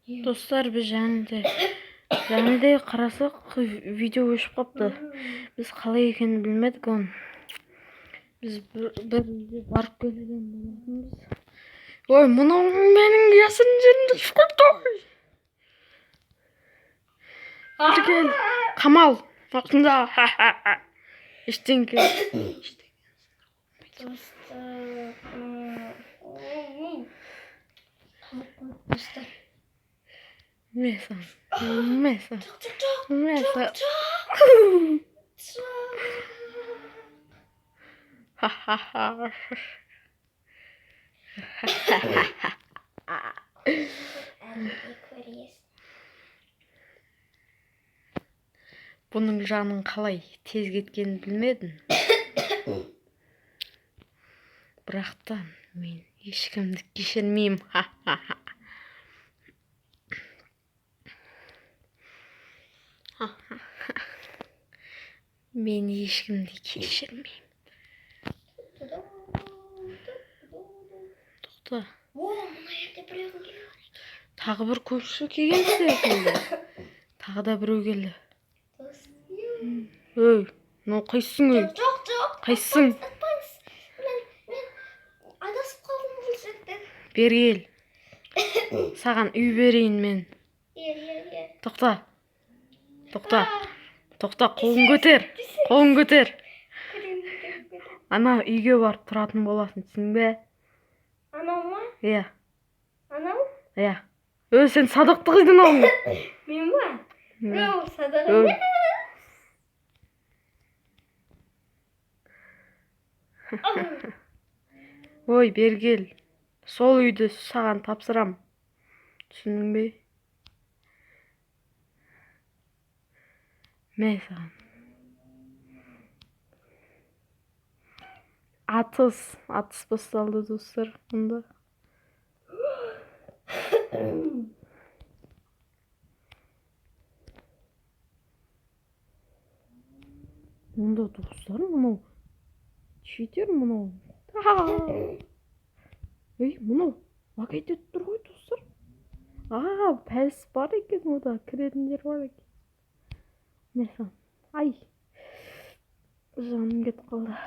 Достар, біз жәнеде қарасақ видео өшіп қапты. Біз қалай екенін білмедік оны. Біз бір барып келген болатынбыз. Ой, мұның менің ясын жерімді ішіп қойды. Кел, қамал, уақытында. Ештеңке. Меса. Бұның жаның қалай тез кеткенін білмедім. Бірақ та мен ешкімді кешірмеймін. Мен ешкімді кешірмеймін. Тоқта. Тағы бір көпші келген секілді. Тағы да біреу келді. Өй, мынау қайсың өй? Жоқ. Қайсың? Адасып қалдым бұл жерде. Бер кел. Саған үй берейін мен. Тоқта. Қолын көтер. Ана үйге барып тұратын боласың, түсің бе? Анау ма? Иә. Анау? Иә. Сен садықты қидың ау. Мен ба? Жоқ, садағым. Ой, бер кел. Сол үйді саған тапсырам. Түсінің бе? Мен саған. Атыс басталды, достар. Мұнда. Мұнда, достар, мұнау. Читер мұнау. Ей, мұнау. Лақайт өтіп тұр ғой, достар. Пәліс бар екен, ода кіретіндер бар екен. Несі, ай. Жаным кет қалды.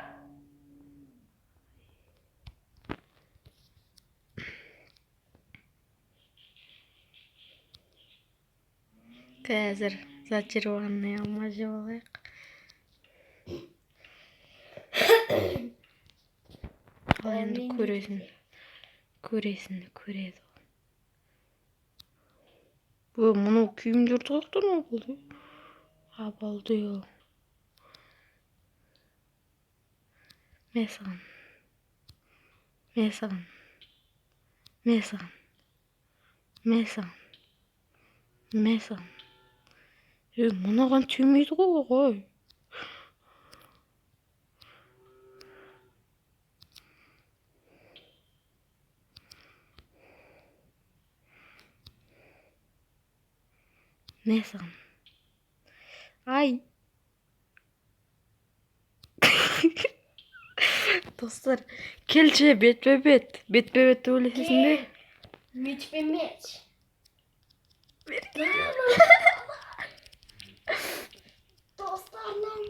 Қазір зачарованный алма жеп алайық. Ал енді көреді. Мұнау күйімдерді қақтан ол болды. Абалды ол. Месаған. Мұнаған түймейді ғой. Месаған. Ай. Достар, келші бет-бе-бет. Бет-бе-бетті өлесесің бе? Меч. Dostlarım.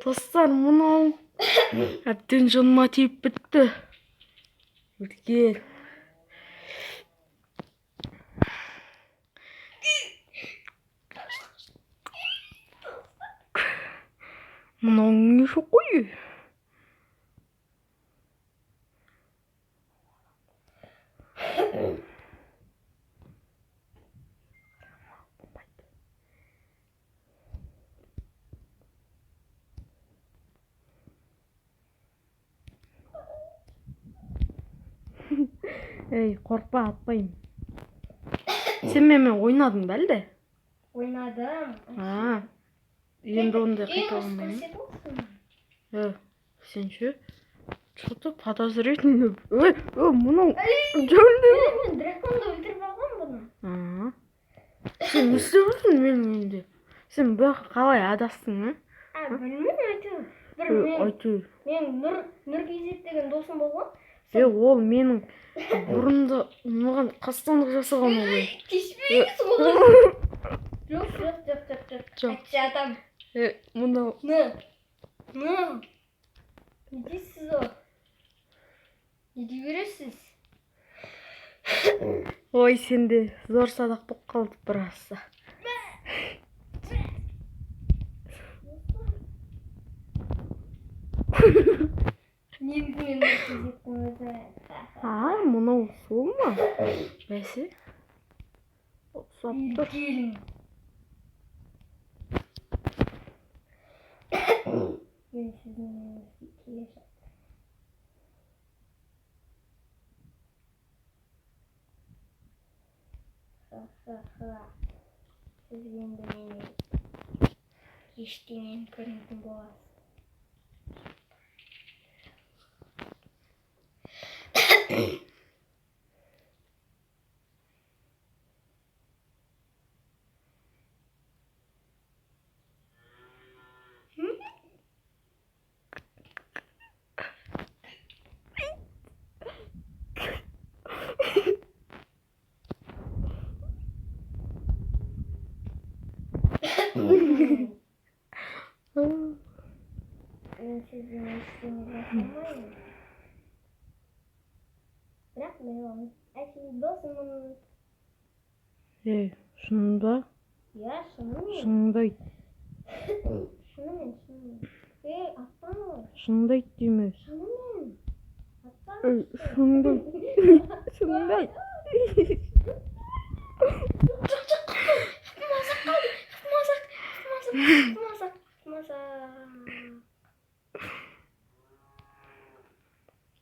Dostlar, мұнау әбден жаныма тиіп бітті. Үлгел. Мұнау не жоқ қой? Ей, қорқпа, атпаймын. Сен менімен ойнадың ба әлде? Ойнадым. Енді ондай қайта алмаймын. көрсетіп Сен ше? Что-то подозрительный. Мынау жөнді. мен драконды өлтіріп алғам бұны. Сен не істеп жүрсің менің үйімде? Сен бұл жаққа қалай адастың, Білмеймін әйтеуір. Әйтеуір. Мен Нұркизет деген досым болған. Ол менің бұрында маған қастандық жасаған ол. Кешпейсіз ғой. Жоқ. Әйтші атам. Мынау. Не дейсіз о? Не дей бересіз? Ой, сенде зор садақ болып қалды бірасы. Негізінен Нұркизеттің өзі. Мынау сол ма? Бәсе? Ұқсап тұр. Келін. Мен сіздің өзіңізге келе жатырмын. Сіз енді мені ештеңені көрмейтін боласыз. Мен сіздің ештеңе жасамаймын. Бірақ мен оған әйтеуір досымын. Шынында? Иә, шынымен. Шынында айт. Шынымен. Атпан ғой. Шынында айт деймін. Шынымен. Атпан. Шынында айт. Шынында айт.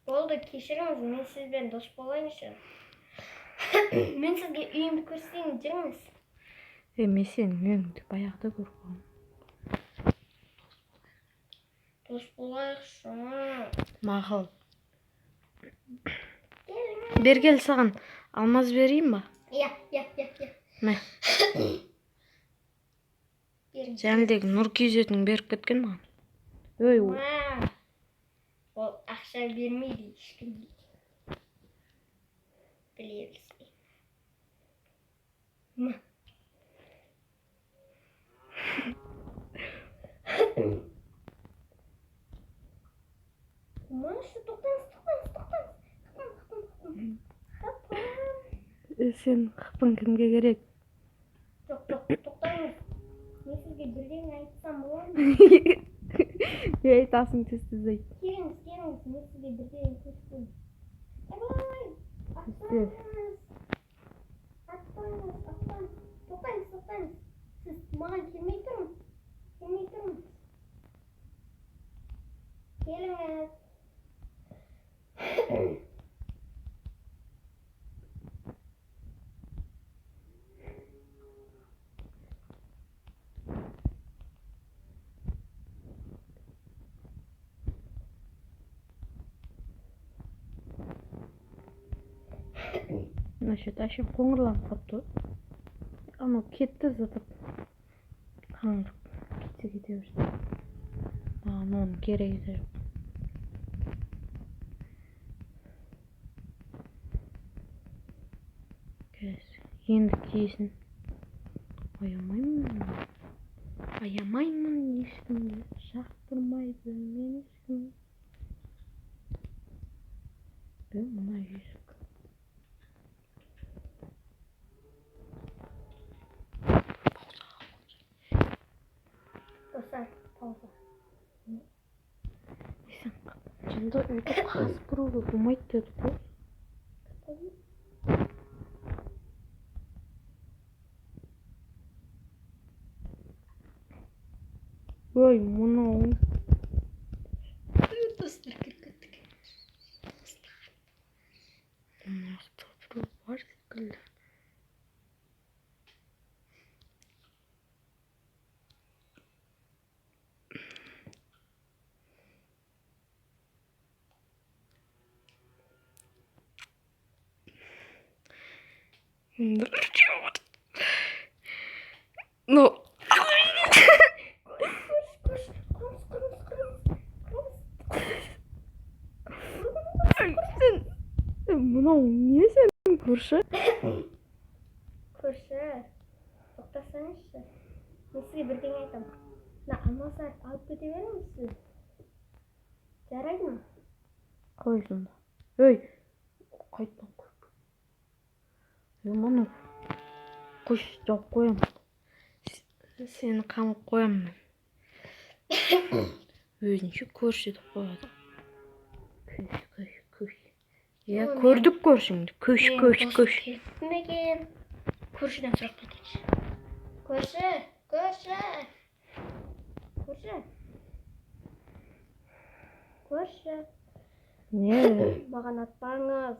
Болды, кешіріңіз, мен сізбен дос болайыншы. Мен сізге үйімді көрсетейін, жүріңіз. Мен сен үйіңді баяғыда көргенмін. Дос болайықшы. Мақұл. Бергел саған алмаз берейін ба? Иә. Мә. Жәнідегі Нұркизетін беріп кеткен маған. Ол ақша бермейді ешкімге. Біле білсей. Маша, тоқтаңыз. Сен қыпың кімге керек? Жоқ, тоқтаңыз. Мен сізге бірдеңе айтсам болады ма? Не айтасың, тез айт. Келіңіз, мен сізге бірдеңе көрсетейін. Тоқтаңыз. Сіз маған келмей тұрыңыз. Келіңіз. Значит, әшім қоңырланып қапты. Анау кетті затып. Қаңырып кетсе кете берді. Оның керегі де жоқ. Енді кейсін. Аямаймын ешкімді. Шақтырмайды мен ешкім. Мына есік. Пауза. Жында өтіп қасып бұруды болмайды деді ғой. Ой, мынау. Достар кіріп кеттік. Мықты. Ну, мынау не сенің көрші? Көрші, тоқтасаңызшы. Мен сізге бірдеңе айтамын. Мына алмасар алып кете беріңіз сіз. Жарайды ма? Қалай сонда? Ей, қайтадан көріп. Мұны қойшы, жауып қоямын. Сені қамап қоямын мен. Өзінше көрші деп қояды. Көш. Я көрдік көршіңді. Көш. Келіппін екен. Көршіден сұрақ кетейікші. Көрші. Не? Маған атпаңыз.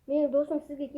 Менің досым сізге